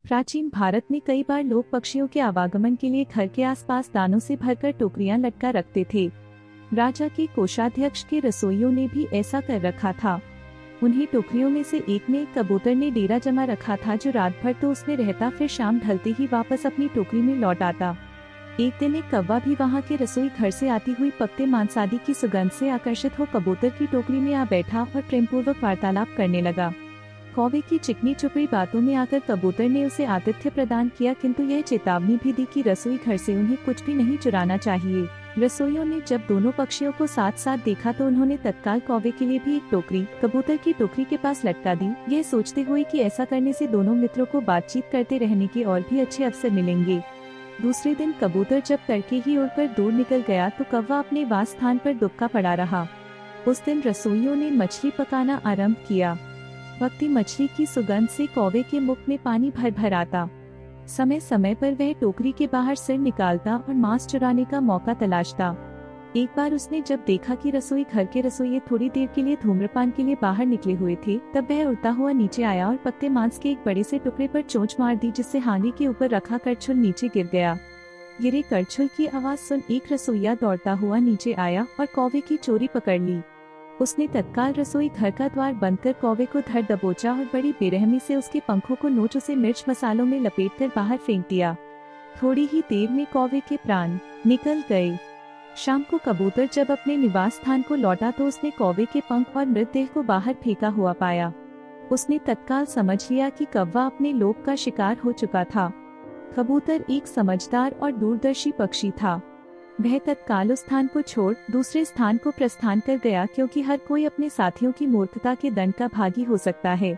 प्राचीन भारत में कई बार लोग पक्षियों के आवागमन के लिए घर के आसपास दानों से भरकर टोकरियां लटका रखते थे। राजा के कोषाध्यक्ष के रसोइयों ने भी ऐसा कर रखा था। उन्हीं टोकरियों में से एक में एक कबूतर ने डेरा जमा रखा था, जो रात भर तो उसमें रहता, फिर शाम ढलते ही वापस अपनी टोकरी में लौट आता। एक दिन एक कौवा भी वहां के रसोई घर से आती हुई पकते मांस आदि की सुगंध से आकर्षित हो कबूतर की टोकरी में आ बैठा और प्रेमपूर्वक वार्तालाप करने लगा। कौवे की चिकनी चुपड़ी बातों में आकर कबूतर ने उसे आतिथ्य प्रदान किया, किंतु यह चेतावनी भी दी कि रसोई घर से उन्हें कुछ भी नहीं चुराना चाहिए। रसोइयों ने जब दोनों पक्षियों को साथ साथ देखा तो उन्होंने तत्काल कौवे के लिए भी एक टोकरी कबूतर की टोकरी के पास लटका दी, यह सोचते हुए कि ऐसा करने से दोनों मित्रों को बातचीत करते रहने के और भी अच्छे अवसर मिलेंगे। दूसरे दिन कबूतर जब तड़के ही उड़कर दूर निकल गया तो कौवा अपने वास स्थान पर दुबका पड़ा रहा। उस दिन रसोइयों ने मछली पकाना आरंभ किया। वक्ती मछली की सुगंध से कौवे के मुख में पानी भर भर आता। समय समय पर वह टोकरी के बाहर सिर निकालता और मांस चुराने का मौका तलाशता। एक बार उसने जब देखा कि रसोई घर के रसोइये थोड़ी देर के लिए धूम्रपान के लिए बाहर निकले हुए थे, तब वह उड़ता हुआ नीचे आया और पकते मांस के एक बड़े से टुकड़े पर चोंच मार दी, जिससे हांडी के ऊपर रखा करछुल नीचे गिर गया। गिरे करछुल की आवाज सुन एक रसोइया दौड़ता हुआ नीचे आया और कौवे की चोरी पकड़ ली। उसने तत्काल रसोई घर का द्वार बंद कर कौवे को धर दबोचा और बड़ी बेरहमी से उसके पंखों को नोच उसे मिर्च मसालों में लपेटकर बाहर फेंक दिया। थोड़ी ही देर में कौवे के प्राण निकल गए। शाम को कबूतर जब अपने निवास स्थान को लौटा तो उसने कौवे के पंख और मृतदेह को बाहर फेंका हुआ पाया। उसने तत्काल समझ लिया कि कौवा अपने लोभ का शिकार हो चुका था। कबूतर एक समझदार और दूरदर्शी पक्षी था। वह तत्काल उस स्थान को छोड़ दूसरे स्थान को प्रस्थान कर गया, क्योंकि हर कोई अपने साथियों की मूर्खता के दंड का भागी हो सकता है।